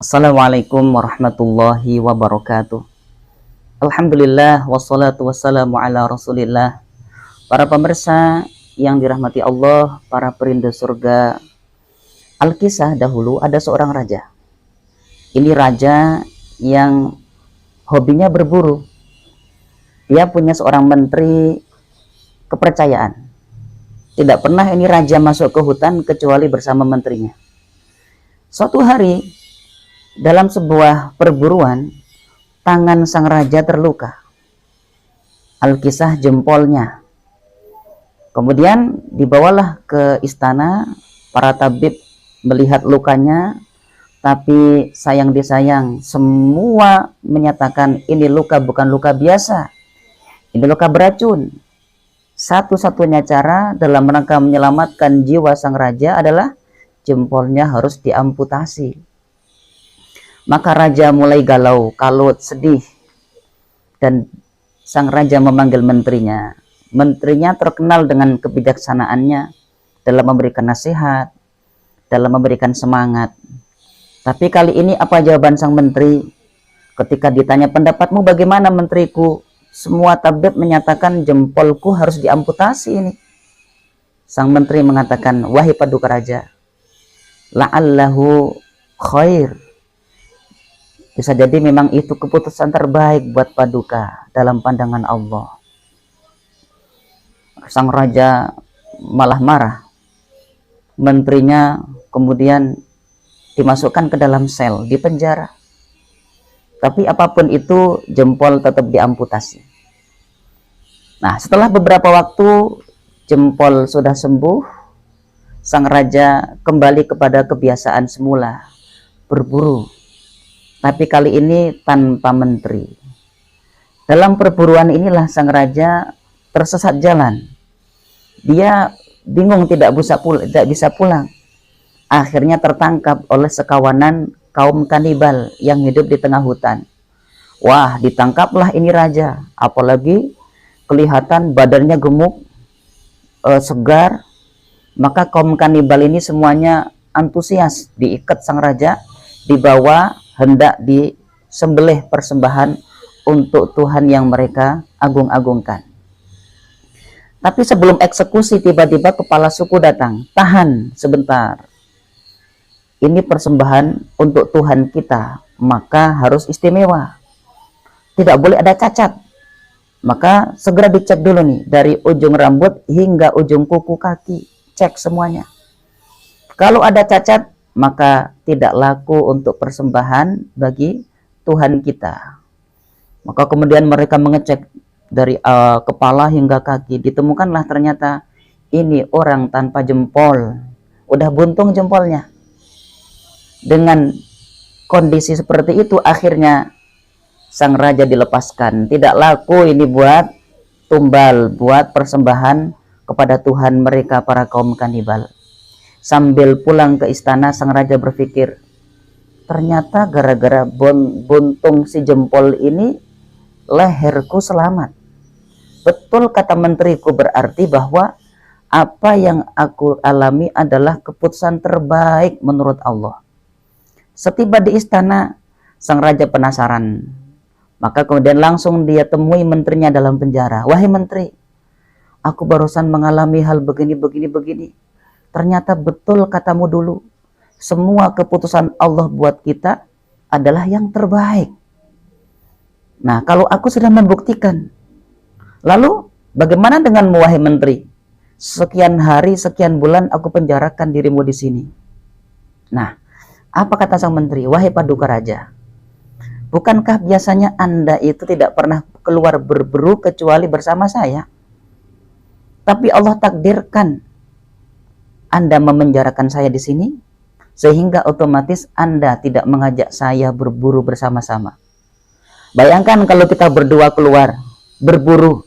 Assalamualaikum warahmatullahi wabarakatuh. Alhamdulillah wassalatu wassalamu ala rasulillah. Para pemirsa yang dirahmati Allah, para perindu surga. Alkisah dahulu ada seorang raja. Ini raja yang hobinya berburu. Dia punya seorang menteri kepercayaan. Tidak pernah ini raja masuk ke hutan kecuali bersama menterinya. Suatu hari dalam sebuah perburuan, tangan sang raja terluka. Alkisah jempolnya. Kemudian dibawalah ke istana, para tabib melihat lukanya, tapi sayang disayang, semua menyatakan ini luka bukan luka biasa, ini luka beracun. Satu-satunya cara dalam rangka menyelamatkan jiwa sang raja adalah jempolnya harus diamputasi. Maka raja mulai galau, kalut, sedih. Dan sang raja memanggil menterinya. Menterinya terkenal dengan kebijaksanaannya dalam memberikan nasihat, dalam memberikan semangat. Tapi kali ini apa jawaban sang menteri? Ketika ditanya pendapatmu bagaimana menteriku? Semua tabib menyatakan jempolku harus diamputasi ini. Sang menteri mengatakan, wahai paduka raja, la'allahu khair. Bisa jadi memang itu keputusan terbaik buat paduka dalam pandangan Allah. Sang raja malah marah. Menterinya kemudian dimasukkan ke dalam sel, di penjara. Tapi apapun itu, jempol tetap diamputasi. Nah, setelah beberapa waktu jempol sudah sembuh, sang raja kembali kepada kebiasaan semula, berburu. Tapi kali ini tanpa menteri. Dalam perburuan inilah sang raja tersesat jalan. Dia bingung tidak bisa pulang. Akhirnya tertangkap oleh sekawanan kaum kanibal yang hidup di tengah hutan. Wah, ditangkaplah ini raja. Apalagi kelihatan badannya gemuk, segar. Maka kaum kanibal ini semuanya antusias, diikat sang raja, dibawa hendak disembelih persembahan untuk Tuhan yang mereka agung-agungkan. Tapi sebelum eksekusi, tiba-tiba kepala suku datang. Tahan sebentar. Ini persembahan untuk Tuhan kita, maka harus istimewa. Tidak boleh ada cacat. Maka segera dicek dulu nih, dari ujung rambut hingga ujung kuku kaki. Cek semuanya. Kalau ada cacat, maka tidak laku untuk persembahan bagi Tuhan kita. Maka kemudian mereka mengecek dari kepala hingga kaki. Ditemukanlah ternyata ini orang tanpa jempol. Udah buntung jempolnya. Dengan kondisi seperti itu akhirnya sang raja dilepaskan. Tidak laku ini buat tumbal, buat persembahan kepada Tuhan mereka para kaum kanibal. Sambil pulang ke istana, sang raja berpikir, ternyata gara-gara buntung si jempol ini, leherku selamat. Betul kata menteriku, berarti bahwa apa yang aku alami adalah keputusan terbaik menurut Allah. Setiba di istana, sang raja penasaran. Maka kemudian langsung dia temui menterinya dalam penjara. Wahai menteri, aku barusan mengalami hal begini. Ternyata betul katamu dulu. Semua keputusan Allah buat kita adalah yang terbaik. Nah, kalau aku sudah membuktikan, lalu bagaimana denganmu wahai menteri? Sekian hari, sekian bulan aku penjarakan dirimu di sini. Nah, apa kata sang menteri? Wahai paduka raja, bukankah biasanya Anda itu tidak pernah keluar berburu kecuali bersama saya? Tapi Allah takdirkan Anda memenjarakan saya di sini, sehingga otomatis Anda tidak mengajak saya berburu bersama-sama. Bayangkan kalau kita berdua keluar berburu,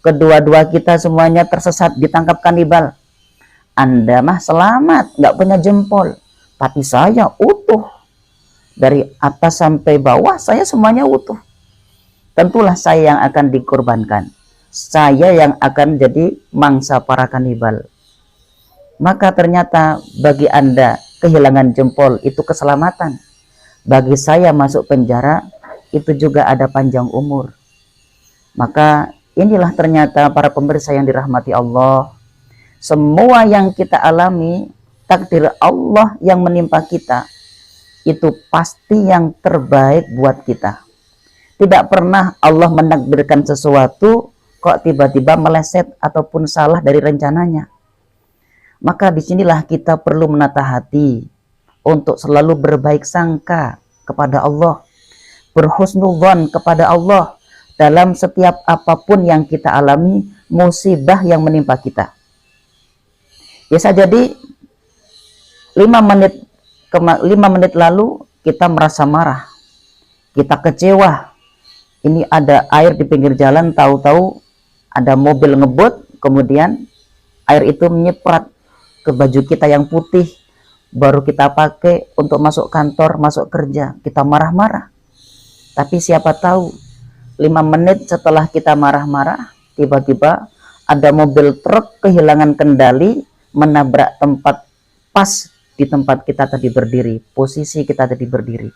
kedua-dua kita semuanya tersesat, ditangkap kanibal. Anda mah selamat, nggak punya jempol, tapi saya utuh. Dari atas sampai bawah saya semuanya utuh. Tentulah saya yang akan dikorbankan. Saya yang akan jadi mangsa para kanibal. Maka ternyata bagi Anda kehilangan jempol itu keselamatan. bagi saya masuk penjara itu juga ada panjang umur. Maka inilah ternyata para pemirsa yang dirahmati Allah, semua yang kita alami, takdir Allah yang menimpa kita itu pasti yang terbaik buat kita. Tidak pernah Allah menakdirkan sesuatu kok tiba-tiba meleset ataupun salah dari rencananya. Maka disinilah kita perlu menata hati untuk selalu berbaik sangka kepada Allah, berhusnudzon kepada Allah dalam setiap apapun yang kita alami, musibah yang menimpa kita. Bisa jadi 5 menit lalu kita merasa marah, kita kecewa. Ini ada air di pinggir jalan, tahu-tahu ada mobil ngebut, kemudian air itu menyiprat ke baju kita yang putih, baru kita pakai untuk masuk kantor, masuk kerja, kita marah-marah. Tapi siapa tahu 5 menit setelah kita marah-marah, tiba-tiba ada mobil truk kehilangan kendali, menabrak tempat pas di tempat kita tadi berdiri, posisi kita tadi berdiri.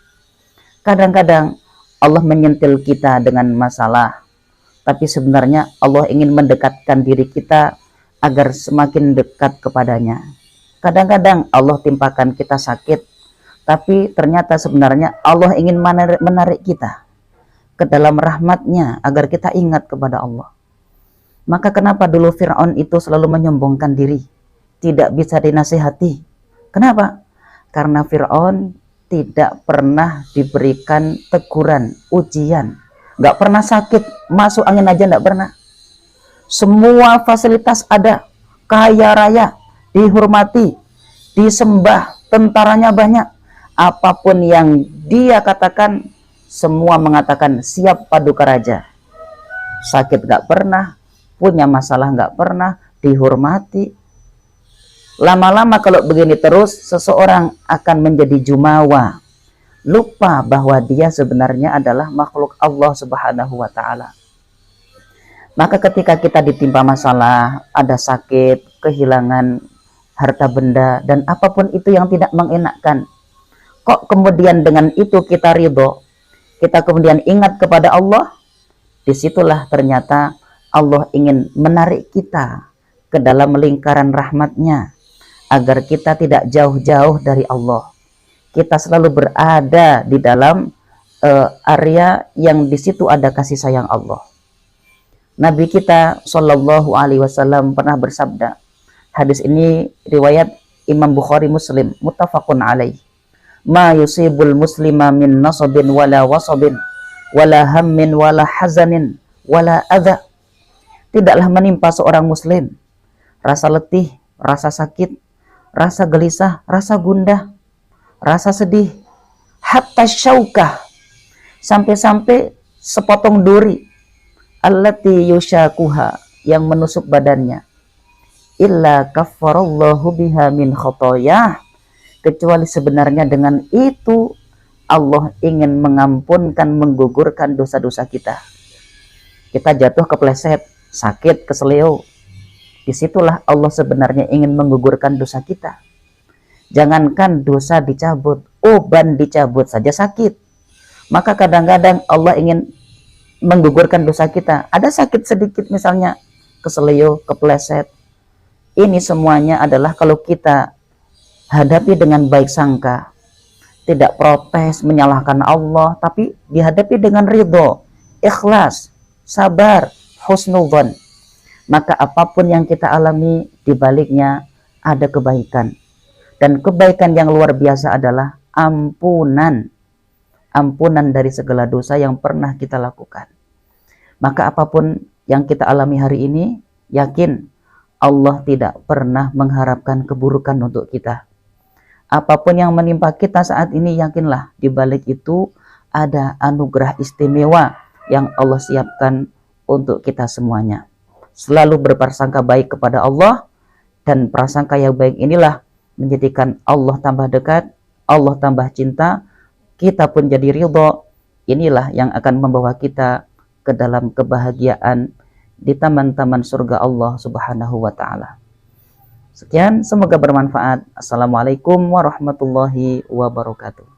Kadang-kadang Allah menyentil kita dengan masalah, tapi sebenarnya Allah ingin mendekatkan diri kita agar semakin dekat kepadanya. Kadang-kadang Allah timpakan kita sakit, tapi ternyata sebenarnya Allah ingin menarik kita ke dalam rahmatnya agar kita ingat kepada Allah. Maka kenapa dulu Fir'aun itu selalu menyombongkan diri, tidak bisa dinasihati? Kenapa? Karena Fir'aun tidak pernah diberikan teguran, ujian, nggak pernah sakit, masuk angin aja nggak pernah. Semua fasilitas ada, kaya raya, dihormati, disembah, tentaranya banyak. Apapun yang dia katakan, semua mengatakan siap paduka raja. Sakit nggak pernah, punya masalah nggak pernah, dihormati. Lama-lama kalau begini terus, seseorang akan menjadi jumawa, lupa bahwa dia sebenarnya adalah makhluk Allah Subhanahu wa Ta'ala. Maka ketika kita ditimpa masalah, ada sakit, kehilangan harta benda, dan apapun itu yang tidak mengenakkan, kok kemudian dengan itu kita ridho, kita kemudian ingat kepada Allah, disitulah ternyata Allah ingin menarik kita ke dalam lingkaran rahmatnya, agar kita tidak jauh-jauh dari Allah. Kita selalu berada di dalam area yang di situ ada kasih sayang Allah. Nabi kita Shallallahu Alaihi Wasallam pernah bersabda, hadis ini riwayat Imam Bukhari Muslim, muttafaqun alaih. Ma yusibul muslima min nasabin wala wasabin wala hammin wala hazanin wala adha. Tidaklah menimpa seorang muslim rasa letih, rasa sakit, rasa gelisah, rasa gundah, rasa sedih, hatta syaukah, sampai-sampai sepotong duri, allati yushakuha, yang menusuk badannya, illa kaffarallahu biha min khotoyah, kecuali sebenarnya dengan itu Allah ingin mengampunkan, menggugurkan dosa-dosa kita. Kita jatuh kepleset, sakit, keseleo, disitulah Allah sebenarnya ingin menggugurkan dosa kita. Jangankan dosa dicabut, uban dicabut saja sakit. Maka kadang-kadang Allah ingin menggugurkan dosa kita. Ada sakit sedikit misalnya, keseleo, kepleset. Ini semuanya adalah kalau kita hadapi dengan baik sangka, tidak protes, menyalahkan Allah, tapi dihadapi dengan ridho, ikhlas, sabar, husnudzon. Maka apapun yang kita alami, di baliknya ada kebaikan. Dan kebaikan yang luar biasa adalah ampunan. Ampunan dari segala dosa yang pernah kita lakukan. Maka apapun yang kita alami hari ini, yakin Allah tidak pernah mengharapkan keburukan untuk kita. Apapun yang menimpa kita saat ini, yakinlah di balik itu ada anugerah istimewa yang Allah siapkan untuk kita semuanya. Selalu berprasangka baik kepada Allah, dan prasangka yang baik inilah menjadikan Allah tambah dekat, Allah tambah cinta, kita pun jadi ridho. Inilah yang akan membawa kita ke dalam kebahagiaan di taman-taman surga Allah Subhanahu wa Ta'ala. Sekian, semoga bermanfaat. Assalamualaikum warahmatullahi wabarakatuh.